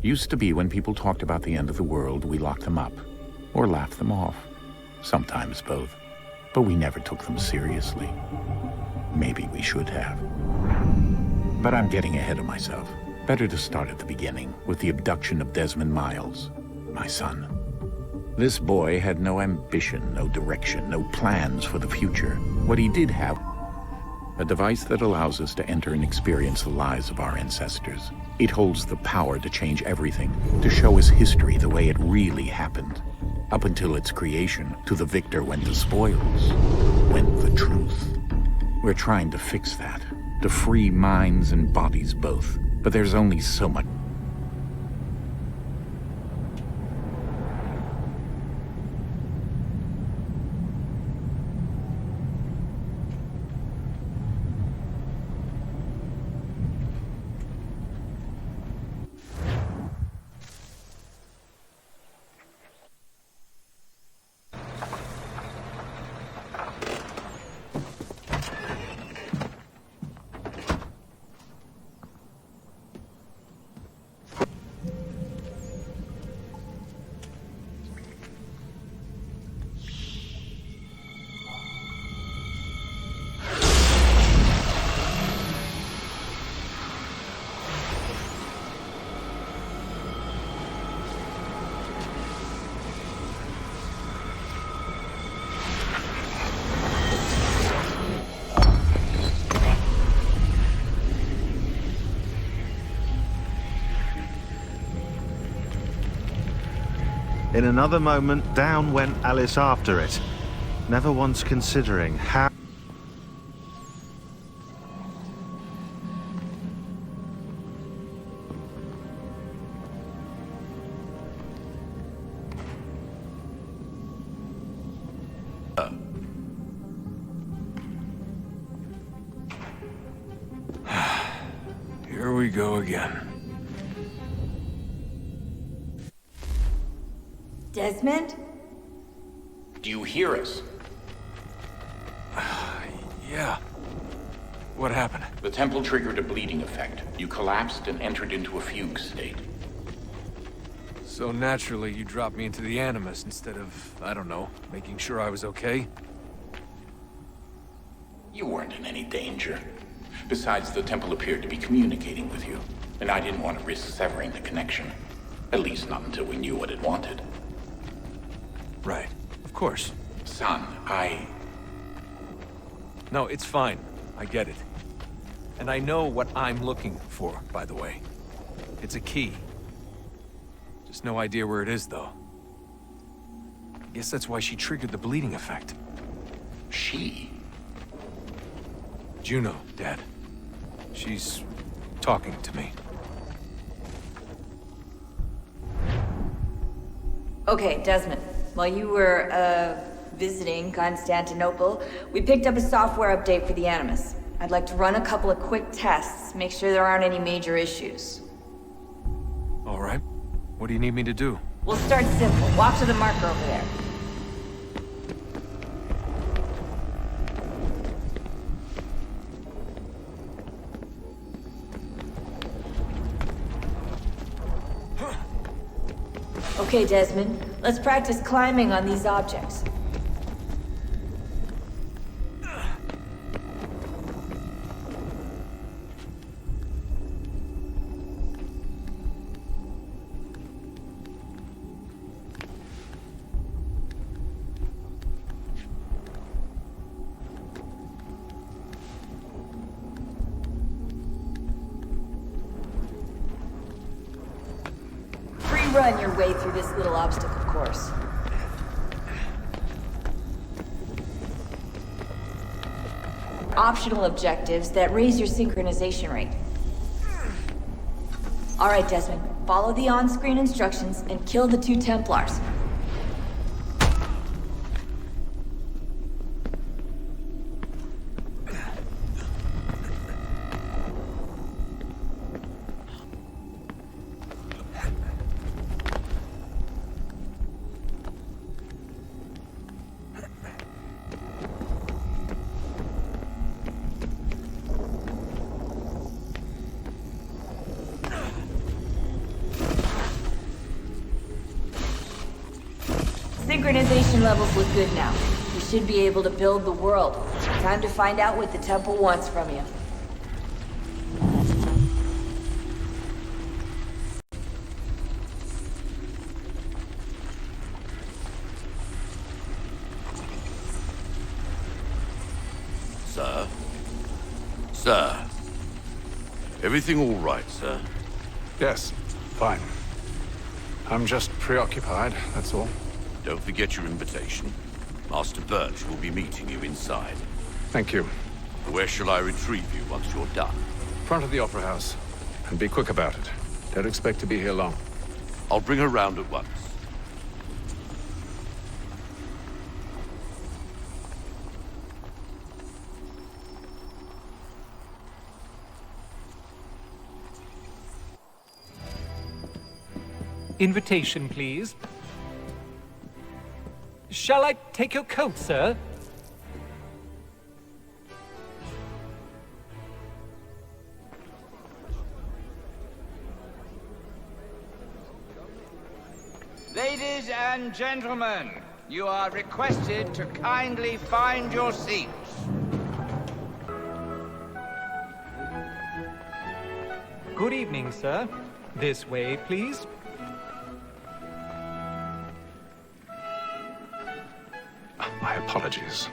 Used to be when people talked about the end of the world, we locked them up. Or laughed them off. Sometimes both. But we never took them seriously. Maybe we should have. But I'm getting ahead of myself. Better to start at the beginning, with the abduction of Desmond Miles, my son. This boy had no ambition, no direction, no plans for the future. What he did have, a device that allows us to enter and experience the lives of our ancestors. It holds the power to change everything, to show us history the way it really happened. Up until its creation, to the victor went the spoils, went the truth. We're trying to fix that, to free minds and bodies both. But there's only so much. In another moment, down went Alice after it, never once considering how... Here we go again. Desmond? Do you hear us? Yeah. What happened? The temple triggered a bleeding effect. You collapsed and entered into a fugue state. So naturally, you dropped me into the Animus instead of, I don't know, making sure I was okay? You weren't in any danger. Besides, the temple appeared to be communicating with you, and I didn't want to risk severing the connection. At least not until we knew what it wanted. Right. Of course. Son, No, it's fine. I get it. And I know what I'm looking for, by the way. It's a key. Just no idea where it is, though. I guess that's why she triggered the bleeding effect. She? Juno, Dad. She's talking to me. Okay, Desmond. While you were, visiting Constantinople, we picked up a software update for the Animus. I'd like to run a couple of quick tests, make sure there aren't any major issues. All right. What do you need me to do? We'll start simple. Walk to the marker over there. Okay, Desmond. Let's practice climbing on these objects. Run your way through this little obstacle course. Optional objectives that raise your synchronization rate. Alright, Desmond. Follow the on-screen instructions and kill the 2 Templars. Synchronization levels look good now. We should be able to build the world. Time to find out what the temple wants from you. Sir? Sir? Everything all right, sir? Yes, fine. I'm just preoccupied, that's all. Don't forget your invitation. Master Birch will be meeting you inside. Thank you. Where shall I retrieve you once you're done? Front of the Opera House. And be quick about it. Don't expect to be here long. I'll bring her round at once. Invitation, please. Shall I take your coat, sir? Ladies and gentlemen, you are requested to kindly find your seats. Good evening, sir. This way, please. My apologies.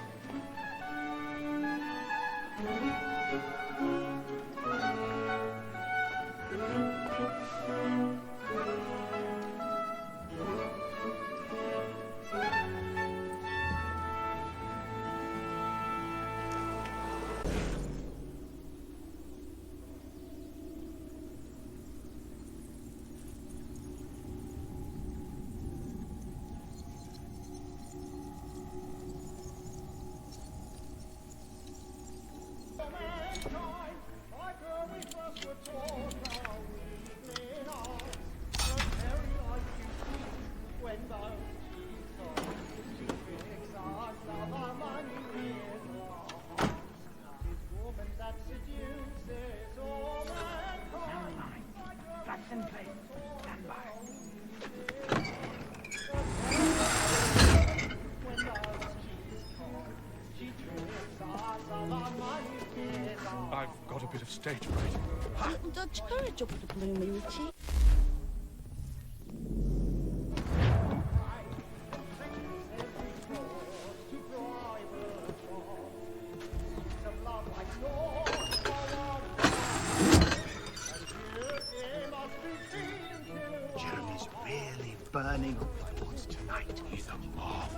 I've got a bit of stage fright. Dodge courage up the blooming Richie. Jeremy's really burning up my woods tonight. He's a moth.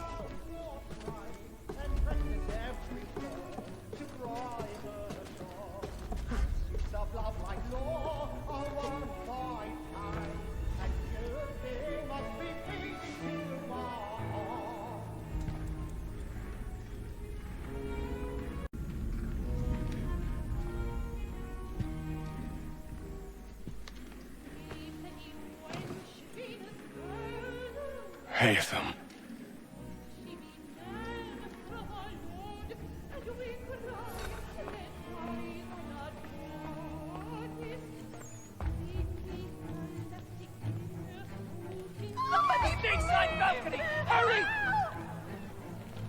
Haytham.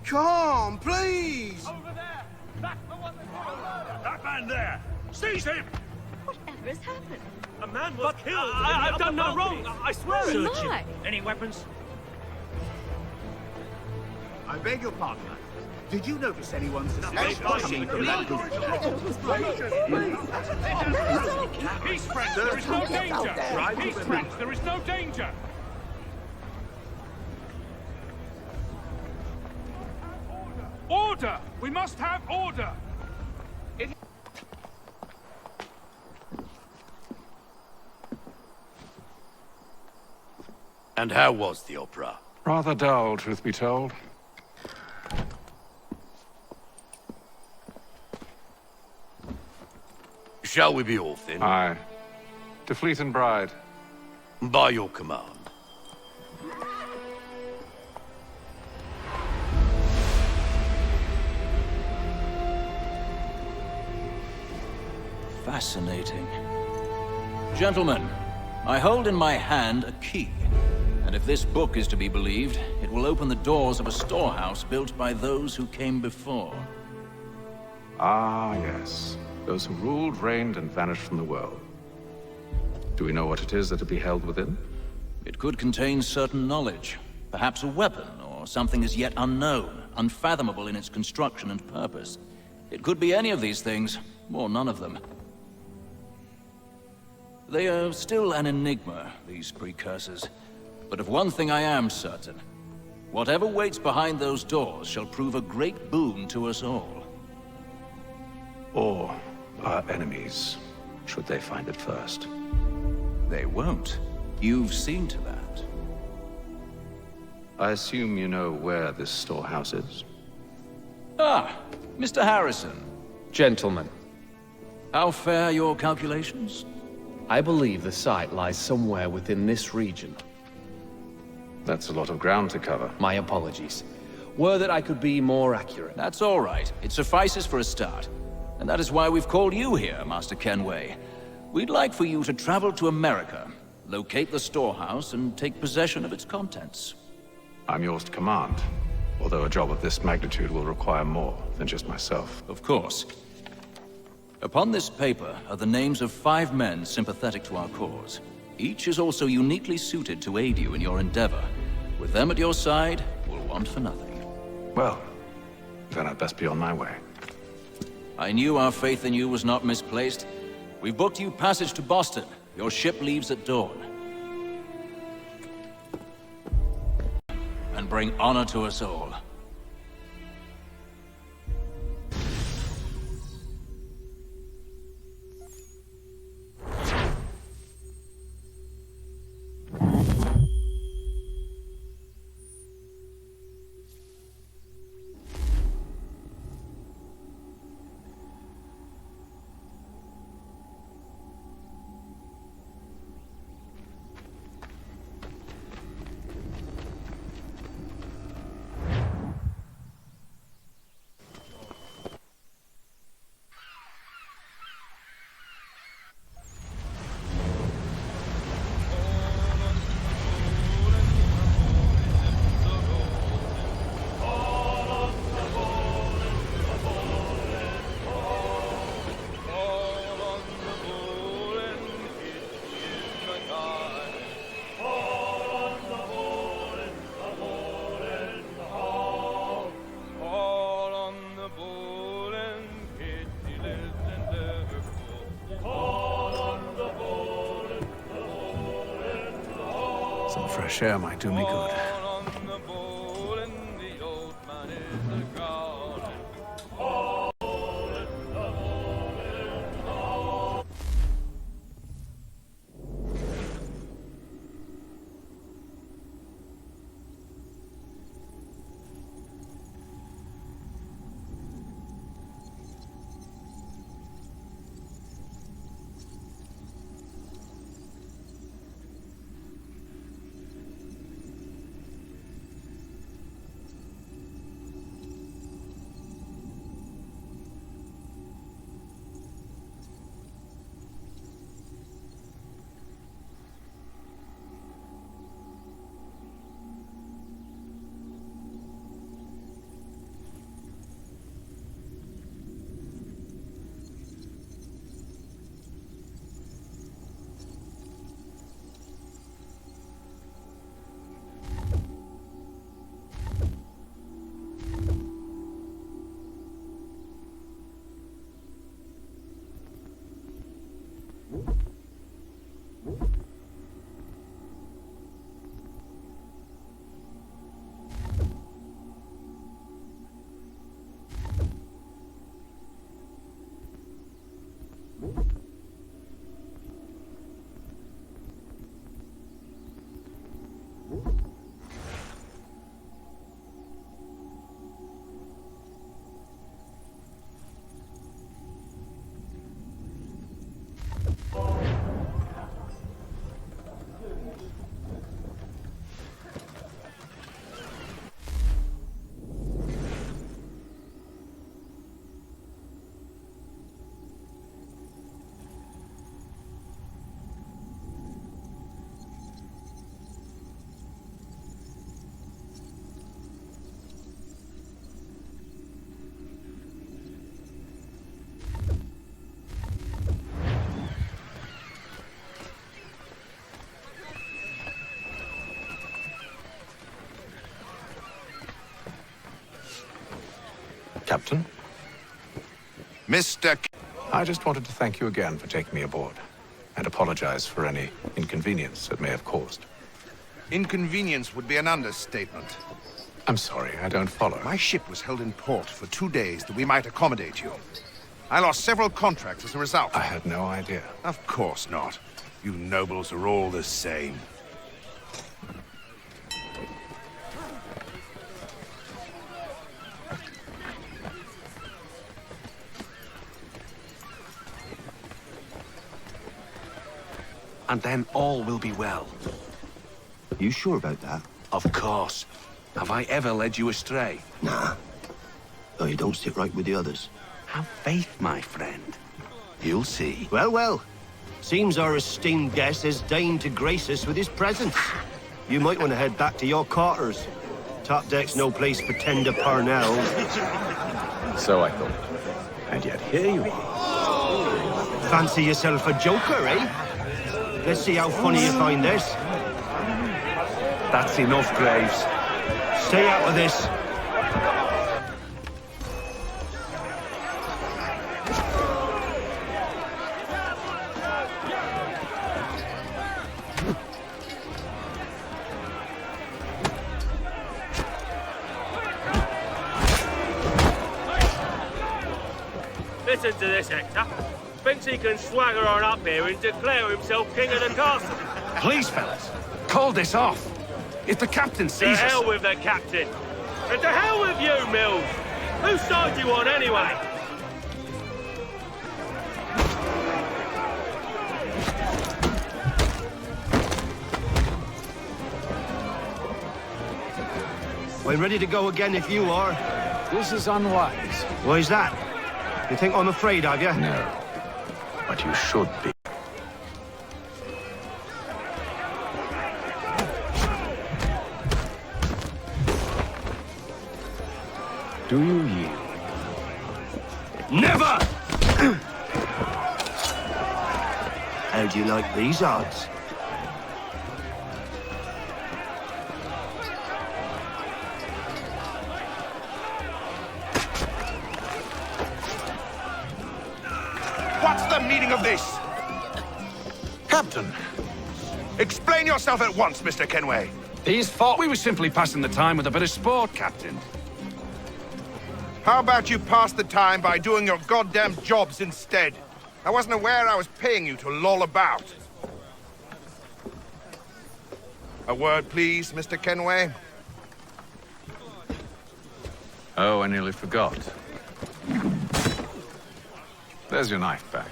Come, please! That man there! Seize him! Whatever has happened? A man was killed! I've done no wrong! I swear it! Oh my! Any weapons? I beg your pardon. Did you notice anyone suspicious coming from that group? Peace, friends! There is no danger! Peace, friends! There is no danger! Order! We must have order! And how was the opera? Rather dull, truth be told. Shall we be off then? Aye. To Fleet and Bride. By your command. Fascinating. Gentlemen, I hold in my hand a key. And if this book is to be believed, it will open the doors of a storehouse built by those who came before. Ah, yes. Those who ruled, reigned, and vanished from the world. Do we know what it is that will be held within? It could contain certain knowledge. Perhaps a weapon, or something as yet unknown, unfathomable in its construction and purpose. It could be any of these things, or none of them. They are still an enigma, these precursors. But of one thing I am certain. Whatever waits behind those doors shall prove a great boon to us all. Or our enemies, should they find it first. They won't. You've seen to that. I assume you know where this storehouse is? Ah, Mr. Harrison. Gentlemen, How fare your calculations? I believe the site lies somewhere within this region. That's a lot of ground to cover. My apologies. Were that I could be more accurate. That's all right. It suffices for a start. And that is why we've called you here, Master Kenway. We'd like for you to travel to America, locate the storehouse, and take possession of its contents. I'm yours to command, although a job of this magnitude will require more than just myself. Of course. Upon this paper are the names of 5 men sympathetic to our cause. Each is also uniquely suited to aid you in your endeavor. With them at your side, we'll want for nothing. Well, then I'd best be on my way. I knew our faith in you was not misplaced. We've booked you passage to Boston. Your ship leaves at dawn. And bring honor to us all. Some fresh air might do me good. Captain? Mr. I just wanted to thank you again for taking me aboard, and apologize for any inconvenience it may have caused. Inconvenience would be an understatement. I'm sorry, I don't follow. My ship was held in port for 2 days that we might accommodate you. I lost several contracts as a result. I had no idea. Of course not. You nobles are all the same. And then all will be well. You sure about that? Of course. Have I ever led you astray? Nah. Oh, you don't sit right with the others. Have faith, my friend. You'll see. Well, well. Seems our esteemed guest has deigned to grace us with his presence. You might want to head back to your quarters. Top deck's no place for tender Parnell. So I thought. And yet here you are. Fancy yourself a joker, eh? Let's see how funny you find this. That's enough, Graves. Stay out of this. Listen to this, Hector. Thinks he can swagger on up here and declare himself king of the castle. Please, fellas, call this off. If the captain To sees hell us... with the captain. And to hell with you, Mills. Whose side you on, anyway? We're ready to go again if you are. This is unwise. Why's that? You think I'm afraid of you? No. But you should be. Do you yield? Never! How do you like these odds? What's the meaning of this? Captain, Explain yourself at once, Mr. Kenway. these thought we were simply passing the time with a bit of sport, Captain. How about you pass the time by doing your goddamn jobs instead? I wasn't aware I was paying you to loll about. A word, please, Mr. Kenway. Oh, I nearly forgot. There's your knife back.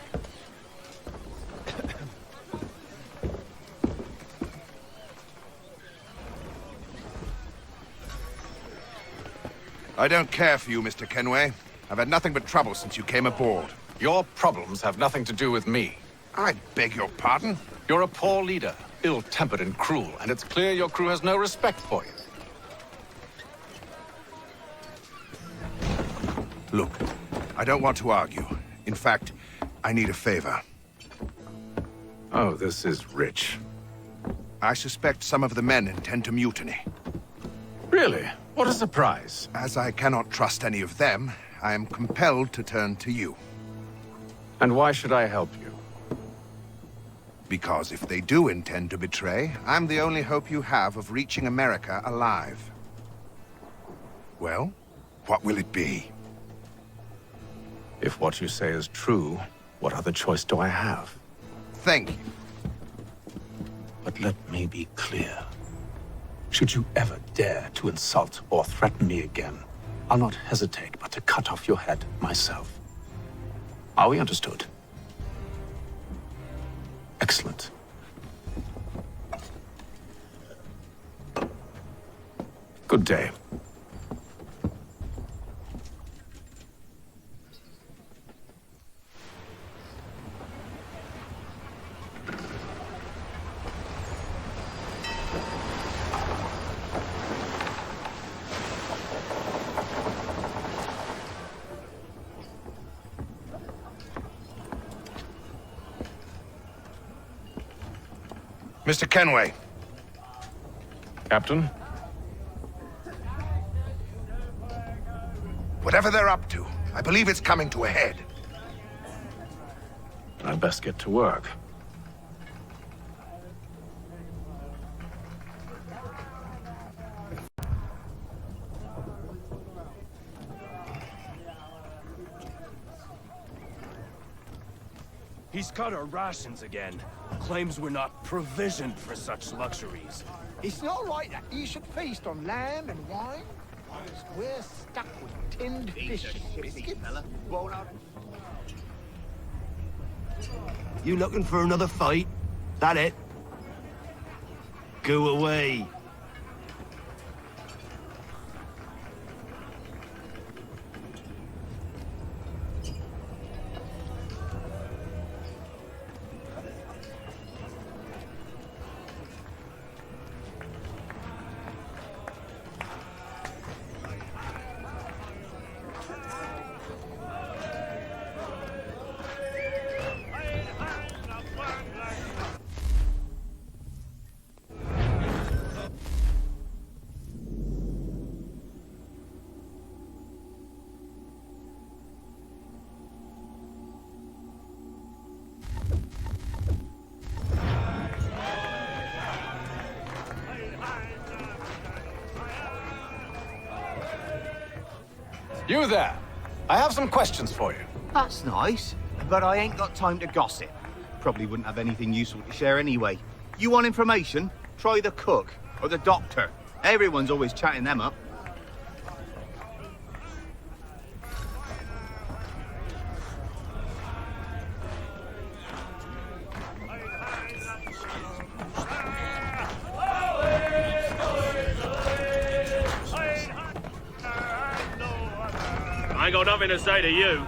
I don't care for you, Mr. Kenway. I've had nothing but trouble since you came aboard. Your problems have nothing to do with me. I beg your pardon? You're a poor leader, ill-tempered and cruel, and it's clear your crew has no respect for you. Look, I don't want to argue. In fact, I need a favor. Oh, this is rich. I suspect some of the men intend to mutiny. Really? What a surprise. As I cannot trust any of them, I am compelled to turn to you. And why should I help you? Because if they do intend to betray, I'm the only hope you have of reaching America alive. Well, what will it be? If what you say is true, what other choice do I have? Thank you. But let me be clear. Should you ever dare to insult or threaten me again, I'll not hesitate but to cut off your head myself. Are we understood? Excellent. Good day. Mr. Kenway. Captain? Whatever they're up to, I believe it's coming to a head. I'd best get to work. He's cut our rations again. Claims we're not provisioned for such luxuries. It's not right that you should feast on lamb and wine. We're stuck with tinned fish and biscuits. You looking for another fight? That it? Go away. You there! I have some questions for you. That's nice, but I ain't got time to gossip. Probably wouldn't have anything useful to share anyway. You want information? Try the cook or the doctor. Everyone's always chatting them up. I ain't got nothing to say to you.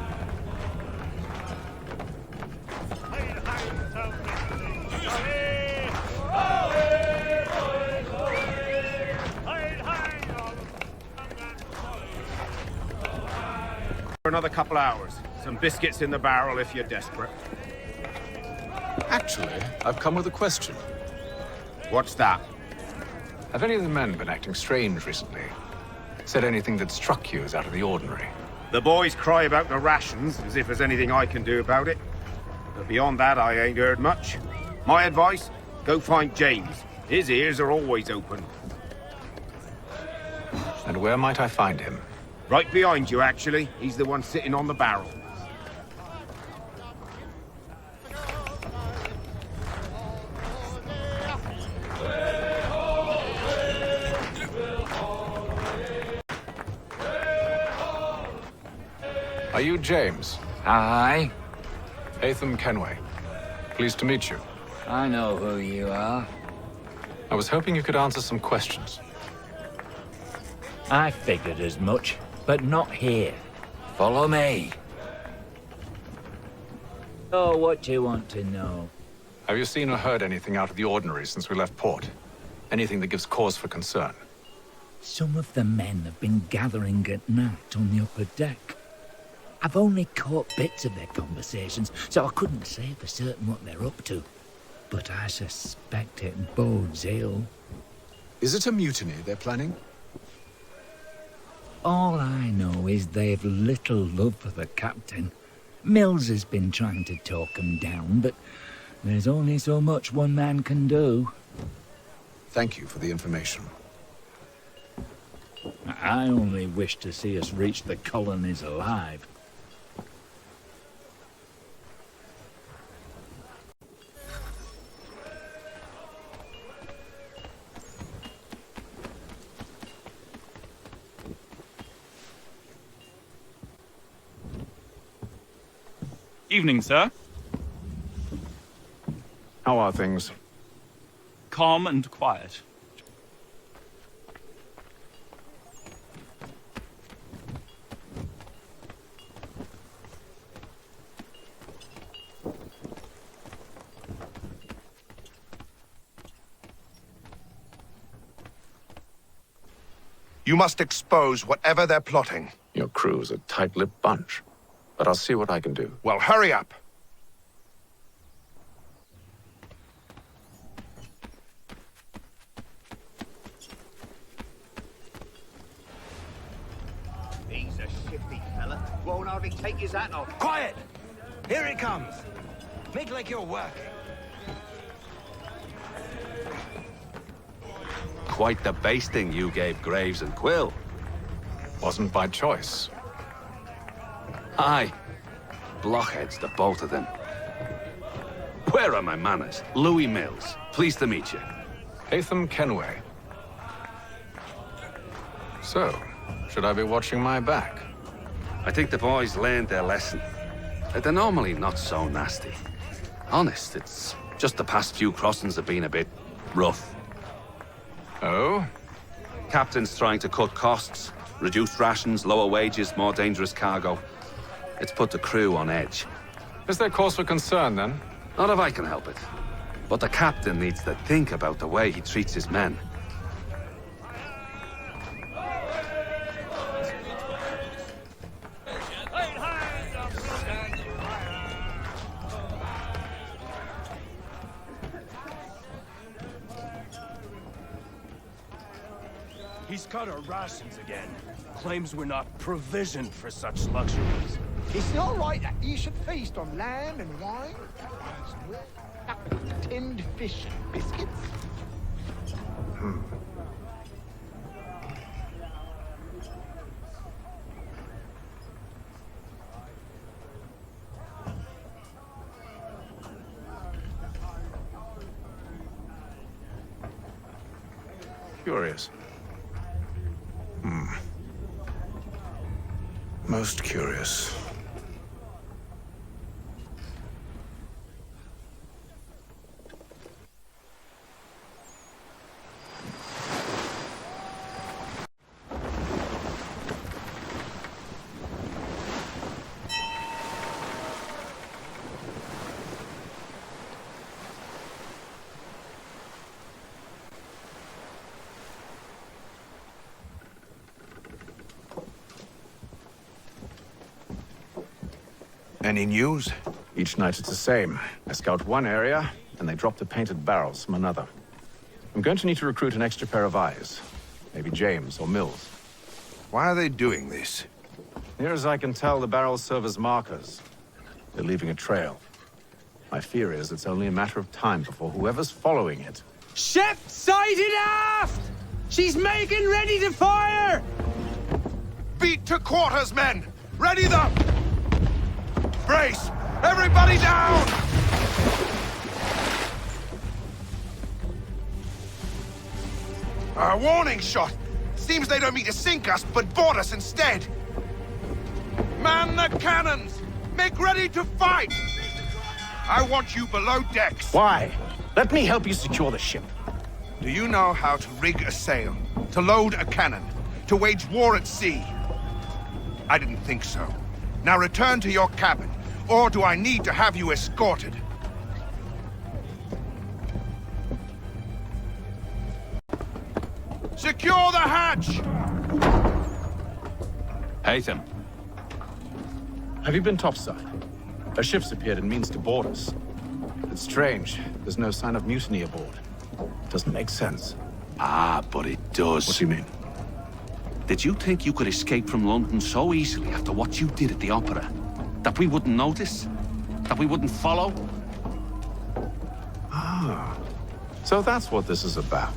For another couple hours. Some biscuits in the barrel if you're desperate. Actually, I've come with a question. What's that? Have any of the men been acting strange recently? Said anything that struck you as out of the ordinary? The boys cry about the rations, as if there's anything I can do about it. But beyond that, I ain't heard much. My advice? Go find James. His ears are always open. And where might I find him? Right behind you, actually. He's the one sitting on the barrel. Are you James? Aye. Atham Kenway. Pleased to meet you. I know who you are. I was hoping you could answer some questions. I figured as much, but not here. Follow me. Oh, what do you want to know? Have you seen or heard anything out of the ordinary since we left port? Anything that gives cause for concern? Some of the men have been gathering at night on the upper deck. I've only caught bits of their conversations, so I couldn't say for certain what they're up to. But I suspect it bodes ill. Is it a mutiny they're planning? All I know is they've little love for the captain. Mills has been trying to talk 'em down, but there's only so much one man can do. Thank you for the information. I only wish to see us reach the colonies alive. Evening, sir. How are things? Calm and quiet. You must expose whatever they're plotting. Your crew's a tight-lipped bunch, but I'll see what I can do. Well, hurry up. These are shifty have him take his hat off. Quiet! Here it comes. Make like you're working. Quite the basting you gave Graves and Quill. Wasn't by choice. Aye. Blockheads, the both of them. Where are my manners? Louis Mills. Pleased to meet you. Hatham Kenway. So, should I be watching my back? I think the boys learned their lesson. They're normally not so nasty. Honest, it's just the past few crossings have been a bit rough. Oh? Captain's trying to cut costs, reduce rations, lower wages, more dangerous cargo. It's put the crew on edge. Is there cause for concern, then? Not if I can help it. But the captain needs to think about the way he treats his men. He's cut our rations again. Claims we're not provisioned for such luxuries. It's not right that you should feast on lamb and wine, as well as tinned fish and biscuits. Curious. Most curious. Any news? Each night it's the same. I scout one area, and they drop the painted barrels from another. I'm going to need to recruit an extra pair of eyes. Maybe James or Mills. Why are they doing this? Near as I can tell, the barrels serve as markers. They're leaving a trail. My fear is it's only a matter of time before whoever's following it... Ship sighted aft! She's making ready to fire! Beat to quarters, men! Ready them! Brace! Everybody down! A warning shot! Seems they don't mean to sink us, but board us instead! Man the cannons! Make ready to fight! I want you below decks. Why? Let me help you secure the ship. Do you know how to rig a sail? To load a cannon? To wage war at sea? I didn't think so. Now return to your cabin, or do I need to have you escorted? Secure the hatch! Hatham. Have you been topside? A ship's appeared and means to board us. It's strange. There's no sign of mutiny aboard. Doesn't make sense. Ah, but it does. What do you mean? Did you think you could escape from London so easily after what you did at the opera? That we wouldn't notice? That we wouldn't follow? Ah. So that's what this is about.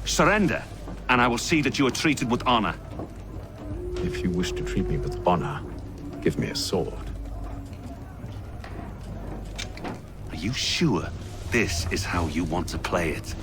Surrender, and I will see that you are treated with honor. If you wish to treat me with honor, give me a sword. Are you sure this is how you want to play it?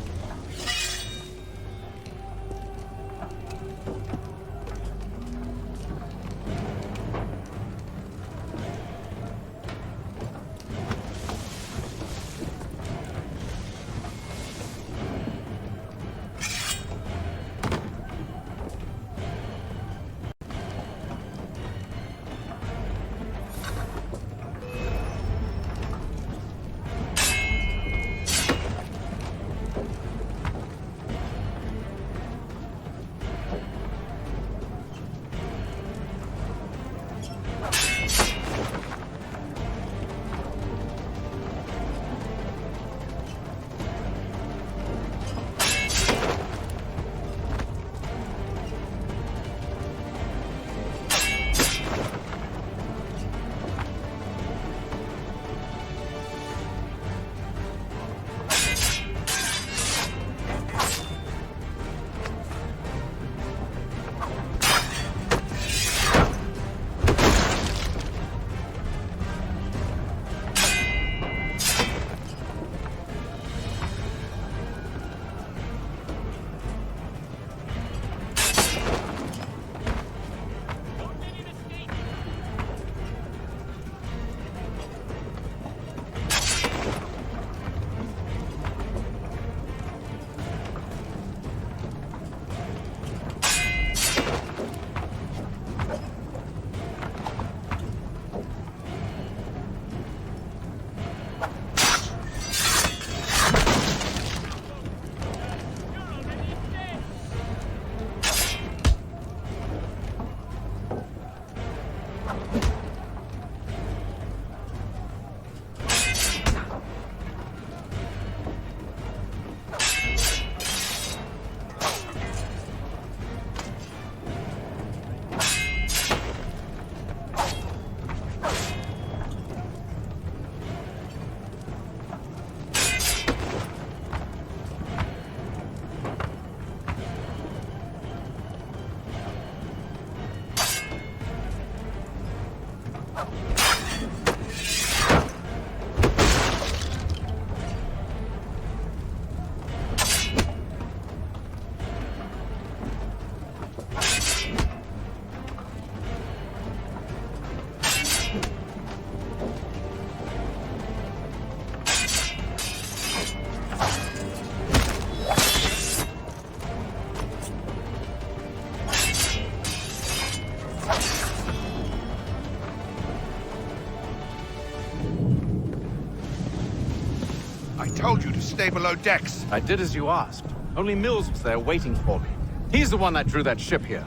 I told you to stay below decks. I did as you asked. Only Mills was there waiting for me. He's the one that drew that ship here.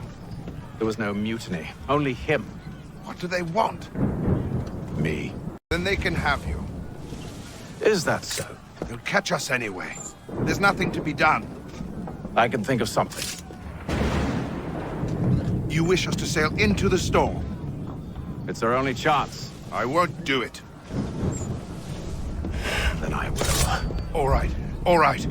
There was no mutiny, only him. What do they want? Me. Then they can have you. Is that so? They'll catch us anyway. There's nothing to be done. I can think of something. You wish us to sail into the storm? It's our only chance. I won't do it. Then I will. All right, all right.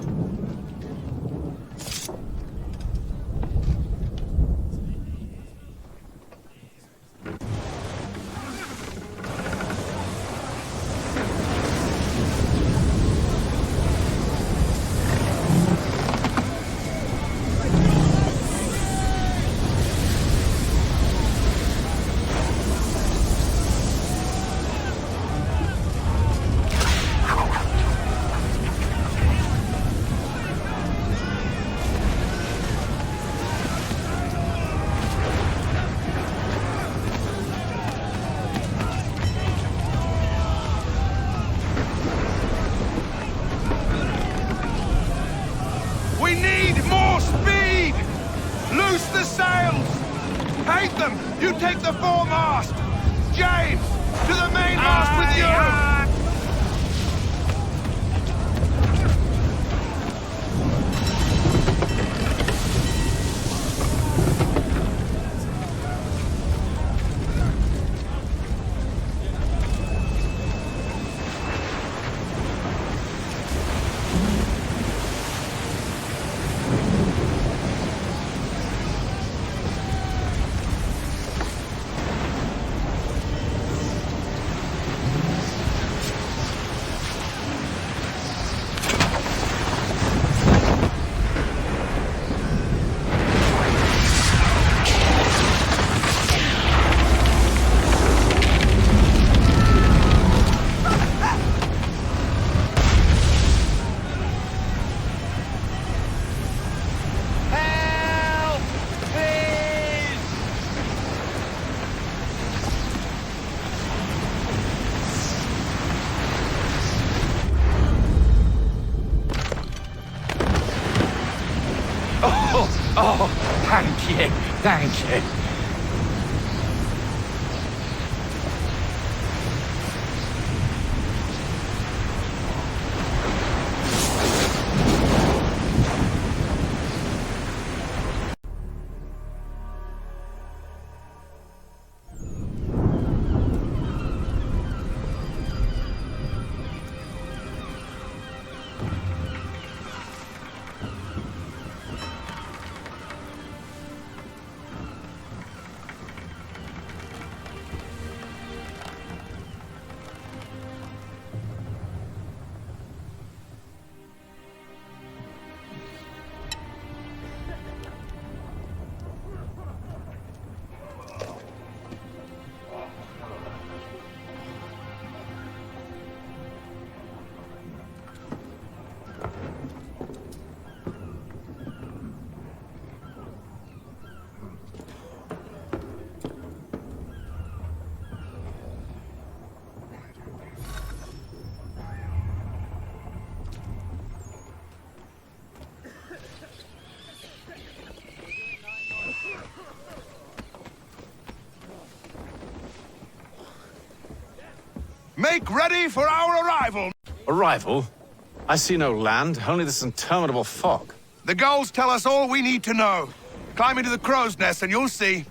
We need more speed! Loose the sails! Hate them! You take the foremast! James! To the mainmast with you! Oh, thank you, thank you. Make ready for our arrival! Arrival? I see no land, only this interminable fog. The gulls tell us all we need to know. Climb into the crow's nest and you'll see.